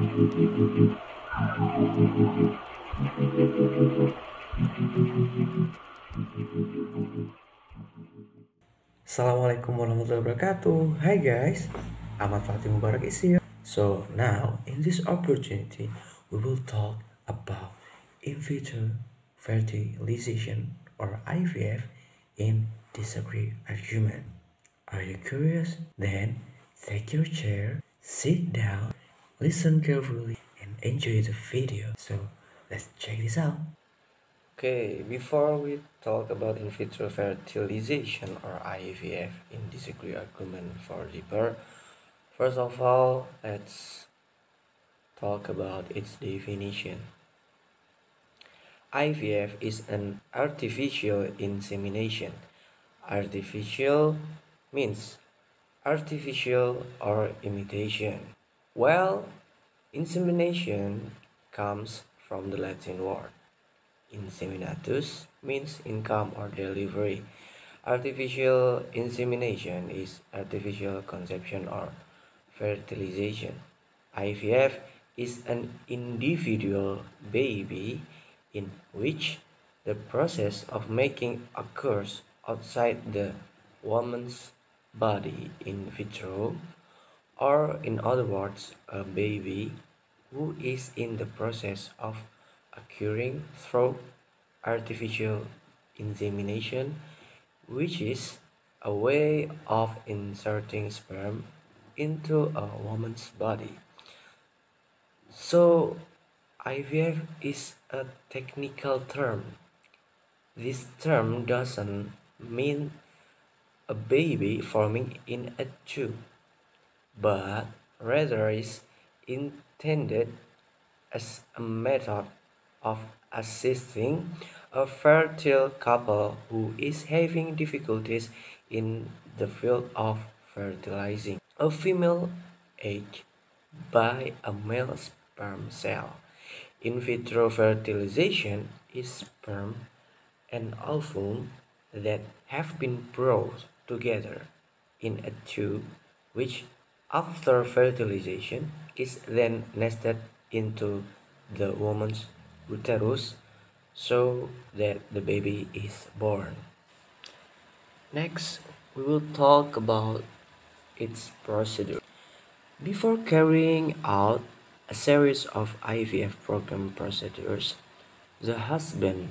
Assalamualaikum warahmatullahi wabarakatuh. Hi guys, Ahmad Fatih Mubarak is here. So now in this opportunity, we will talk about in vitro fertilization or IVF in disagree argument. Are you curious? Then take your chair, sit down, listen carefully, and enjoy the video. So let's check this out. Okay, before we talk about in vitro fertilization or IVF in disagree argument for deeper, first of all, let's talk about its definition. IVF is an artificial insemination. Artificial means artificial or imitation. Well, insemination comes from the Latin word inseminatus means income or delivery. Artificial insemination is artificial conception or fertilization. IVF is an individual baby in which the process of making occurs outside the woman's body in vitro, or in other words, a baby who is in the process of occurring through artificial insemination, which is a way of inserting sperm into a woman's body. So, IVF is a technical term. This term doesn't mean a baby forming in a tube, but rather is intended as a method of assisting a fertile couple who is having difficulties in the field of fertilizing a female egg by a male sperm cell. In vitro fertilization is sperm and ovum that have been brought together in a tube, which after fertilization is then nested into the woman's uterus so that the baby is born. Next, we will talk about its procedure. Before carrying out a series of IVF program procedures, the husband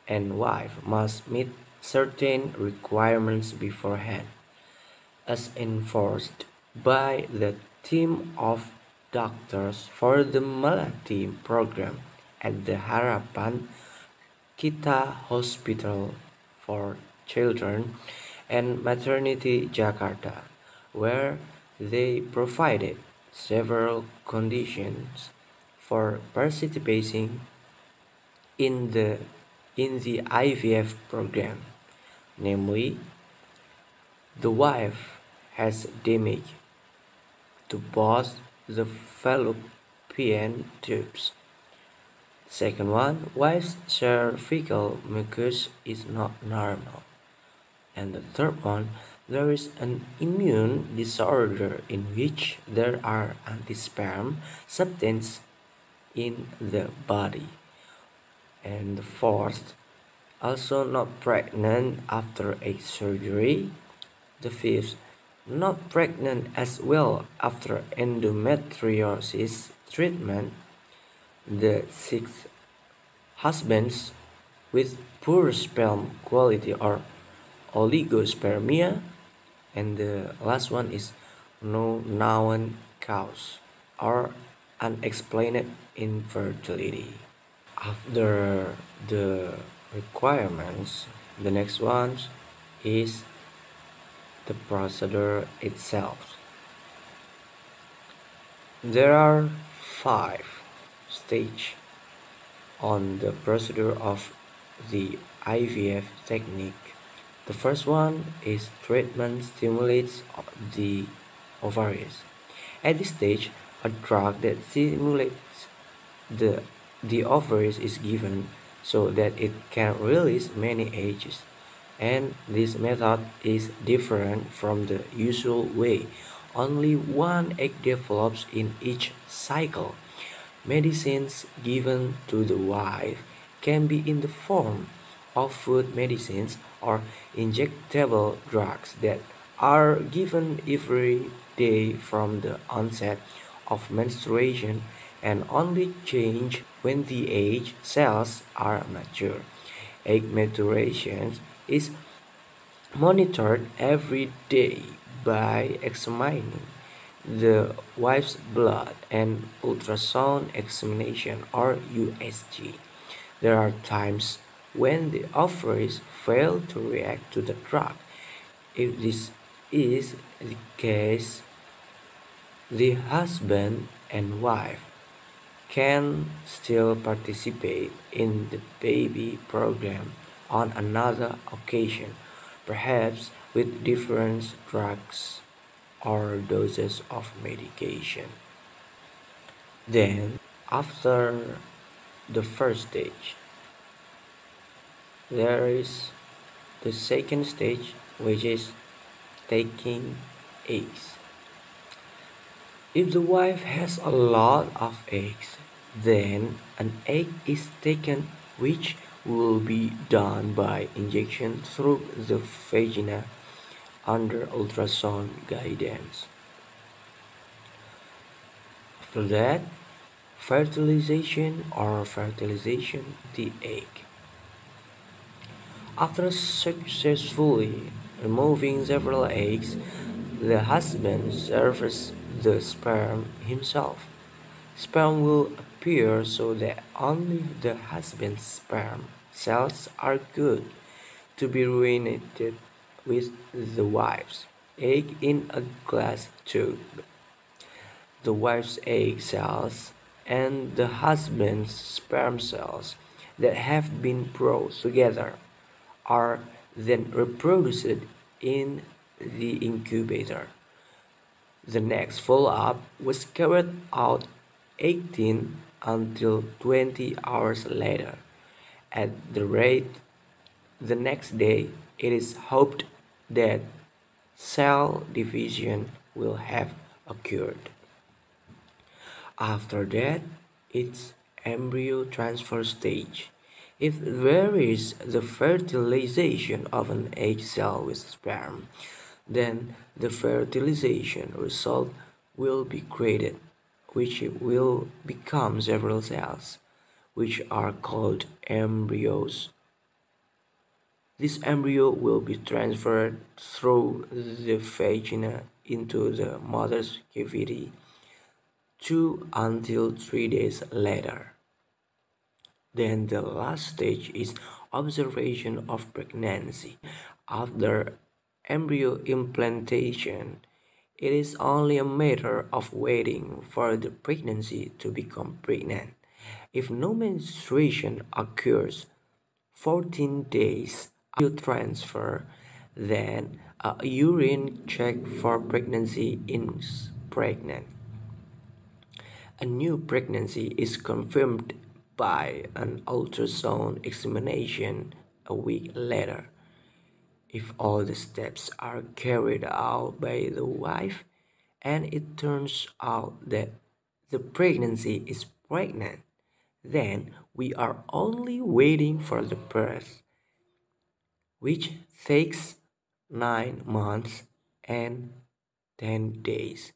and wife must meet certain requirements beforehand, as enforced by the team of doctors for the Melati program at the Harapan Kita Hospital for Children and Maternity Jakarta, where they provided several conditions for participating in the IVF program, namely, the wife has damage to both the fallopian tubes. Second one, wife's cervical mucus is not normal. And the third one, there is an immune disorder in which there are anti-sperm substances in the body. And the fourth, also not pregnant after a surgery. The fifth, not pregnant as well after endometriosis treatment. The sixth, husbands with poor sperm quality or oligospermia. And the last one is no known cause or unexplained infertility. After the requirements, the next one is the procedure itself. There are 5 stages on the procedure of the IVF technique. The first one is treatment stimulates the ovaries. At this stage, a drug that stimulates the ovaries is given so that it can release many eggs, and this method is different from the usual way. Only one egg develops in each cycle. Medicines given to the wife can be in the form of food medicines or injectable drugs that are given every day from the onset of menstruation and only change when the egg cells are mature. Egg maturation is monitored every day by examining the wife's blood and ultrasound examination or USG. There are times when the ovaries fail to react to the drug. If this is the case, the husband and wife can still participate in the baby program on another occasion, perhaps with different drugs or doses of medication. Then, after the first stage, there is the second stage, which is taking eggs. If the wife has a lot of eggs, then an egg is taken, which will be done by injection through the vagina under ultrasound guidance. After that, fertilization the egg. After successfully removing several eggs, the husband serves the sperm himself. Sperm will appear so that only the husband's sperm cells are good to be reunited with the wife's egg in a glass tube. The wife's egg cells and the husband's sperm cells that have been brought together are then reproduced in the incubator. The next follow-up was carried out 18 until 20 hours later. At the rate the next day, it is hoped that cell division will have occurred. After that, it's embryo transfer stage. If there is the fertilization of an egg cell with sperm, then the fertilization result will be created, which will become several cells, which are called embryos. This embryo will be transferred through the vagina into the mother's cavity 2 until 3 days later. Then the last stage is observation of pregnancy. After embryo implantation, it is only a matter of waiting for the pregnancy to become pregnant. If no menstruation occurs 14 days after transfer, then a urine check for pregnancy is pregnant. A new pregnancy is confirmed by an ultrasound examination a week later. If all the steps are carried out by the wife and it turns out that the pregnancy is pregnant, then we are only waiting for the birth, which takes 9 months and 10 days.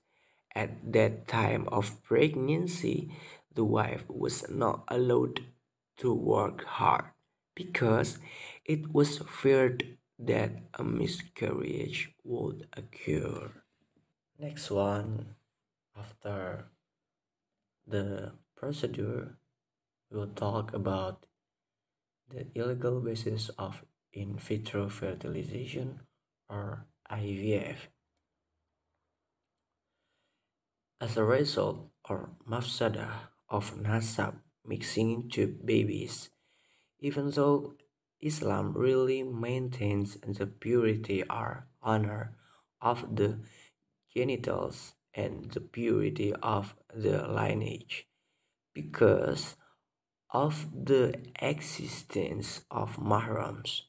At that time of pregnancy, the wife was not allowed to work hard because it was feared that a miscarriage would occur. Next one, after the procedure, we'll talk about the illegal basis of in vitro fertilization or IVF. As a result or mafsada of nasab mixing tube babies, even though Islam really maintains the purity or honor of the genitals and the purity of the lineage, because of the existence of mahrams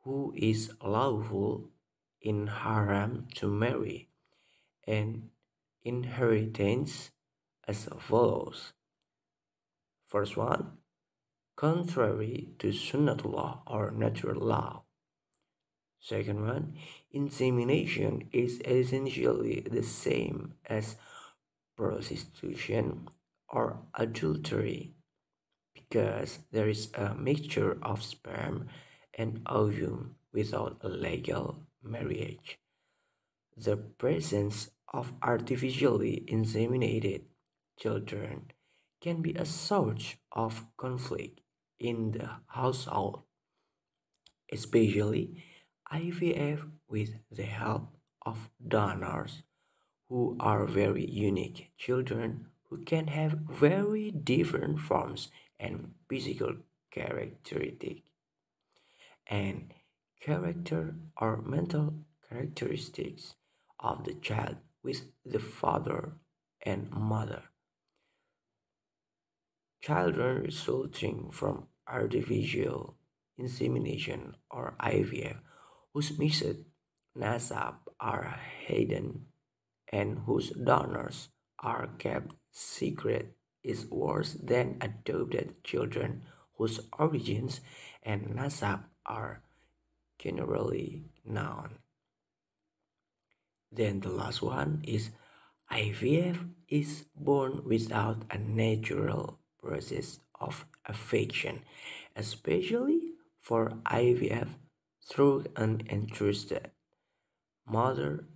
who is lawful in haram to marry, and inheritance as follows. First one, contrary to Sunnatullah or natural law. Second one, insemination is essentially the same as prostitution or adultery because there is a mixture of sperm and ovum without a legal marriage. The presence of artificially inseminated children can be a source of conflict in the household, especially IVF with the help of donors who are very unique children who can have very different forms and physical characteristics and character or mental characteristics of the child with the father and mother. Children resulting from artificial insemination or IVF whose mixed nasab are hidden and whose donors are kept secret is worse than adopted children whose origins and nasab are generally known. Then the last one is IVF is born without a natural process of affection, especially for IVF through an entrusted mother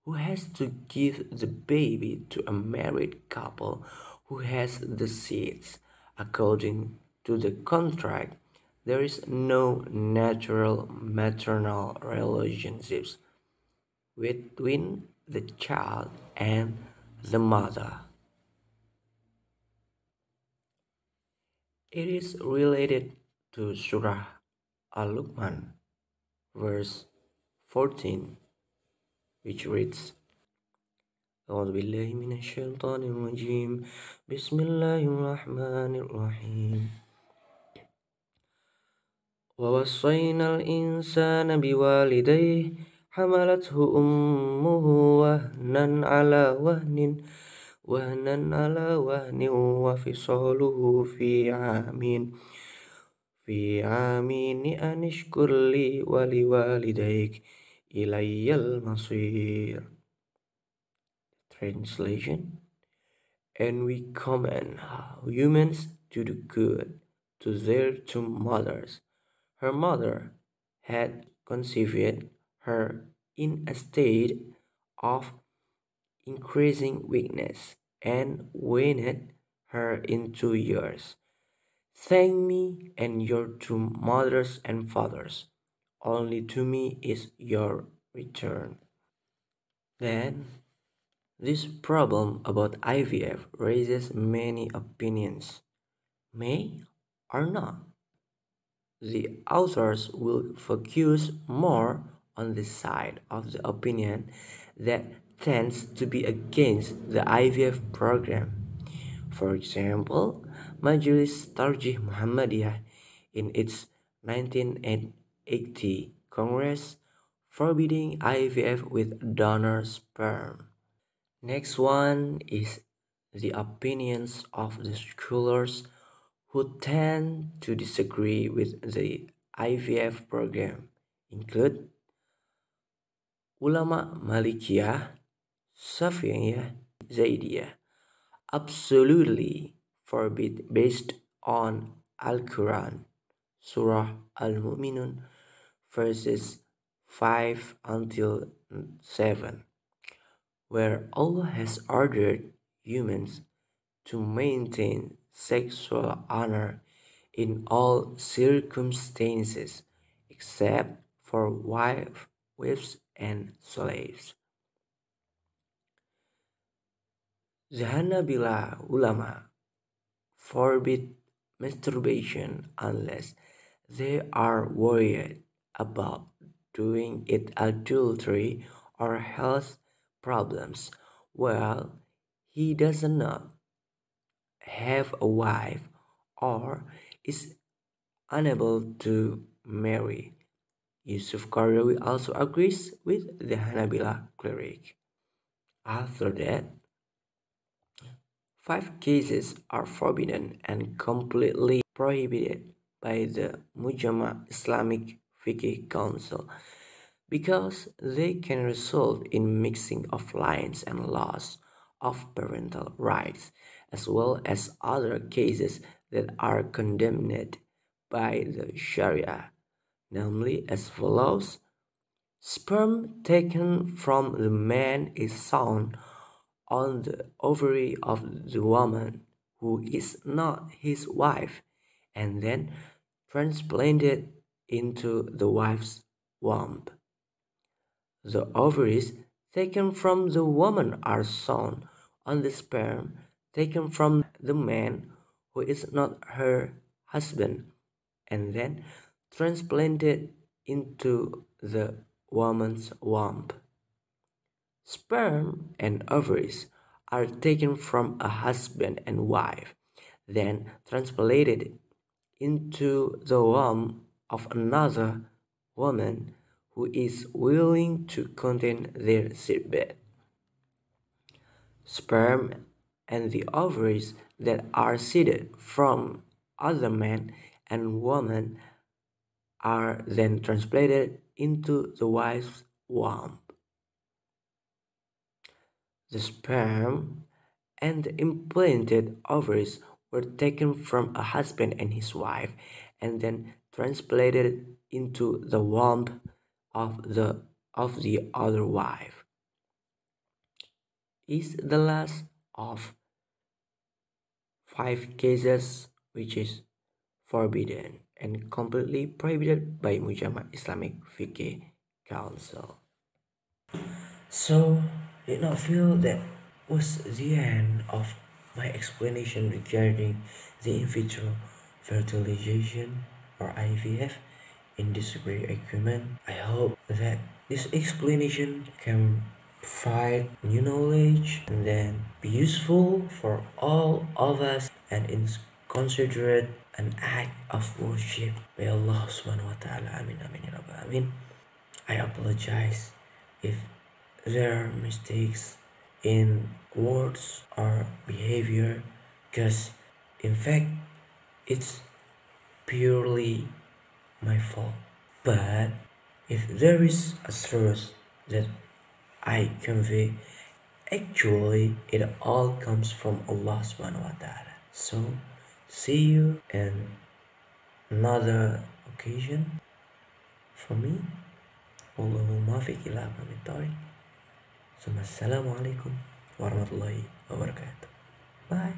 who has to give the baby to a married couple who has the seeds. According to the contract, there is no natural maternal relationships between the child and the mother. It is related to Surah Al-Luqman, verse 14, which reads, أعوذ بالله من الشيطان الرجيم بسم الله الرحمن الرحيم ووصينا الإنسان بوالديه حملته أمه وهنا على وهن وفصاله في عامين أن اشكر لي ولوالديك إلي المصير. Translation: And we command humans to do good to their two mothers. Her mother had conceived her in a state of increasing weakness and weaned her in 2 years. Thank me and your two mothers and fathers. Only to me is your return. Then, this problem about IVF raises many opinions, may or not. The authors will focus more on the side of the opinion that tends to be against the IVF program. For example, Majelis Tarjih Muhammadiyah in its 1980 Congress forbidding IVF with donor sperm. Next one is the opinions of the scholars who tend to disagree with the IVF program include ulama Malikiyah, Safiyah, Zaidiyah absolutely forbid based on Al-Quran, Surah Al-Mu'minun verses 5 until 7, where Allah has ordered humans to maintain sexual honor in all circumstances except for wives and slaves. The Hanabila ulama forbid masturbation unless they are worried about doing it adultery or health problems, while he does not have a wife or is unable to marry. Yusuf Qaradawi also agrees with the Hanabila cleric. After that, 5 cases are forbidden and completely prohibited by the Mujama Islamic Fiqh Council because they can result in mixing of lines and loss of parental rights, as well as other cases that are condemned by the Sharia, namely as follows. Sperm taken from the man is sown on the ovary of the woman who is not his wife and then transplanted into the wife's womb. The ovaries taken from the woman are sown on the sperm taken from the man who is not her husband and then transplanted into the woman's womb. Sperm and ovaries are taken from a husband and wife, then transplanted into the womb of another woman who is willing to contain their seedbed. Sperm and the ovaries that are seeded from other men and women are then transplanted into the wife's womb. The sperm and the implanted ovaries were taken from a husband and his wife and then transplanted into the womb of the other wife. Is the last of 5 cases which is forbidden and completely prohibited by Mujama Islamic Fiqh Council. So, did not feel that was the end of my explanation regarding the in vitro fertilization or IVF in this great argument. I hope that this explanation can provide new knowledge and then be useful for all of us and is considered an act of worship by Allah subhanahu wa ta'ala. Amin amin ya rabbal alamin. I apologize if there are mistakes in words or behavior because in fact it's purely my fault. But if there is a truth that I convey, actually it all comes from Allah subhanahu wa ta'ala. So see you in another occasion for me. Wallahu muwaffiq ila aqwamit thoriq. Assalamualaikum warahmatullahi wabarakatuh. Bye.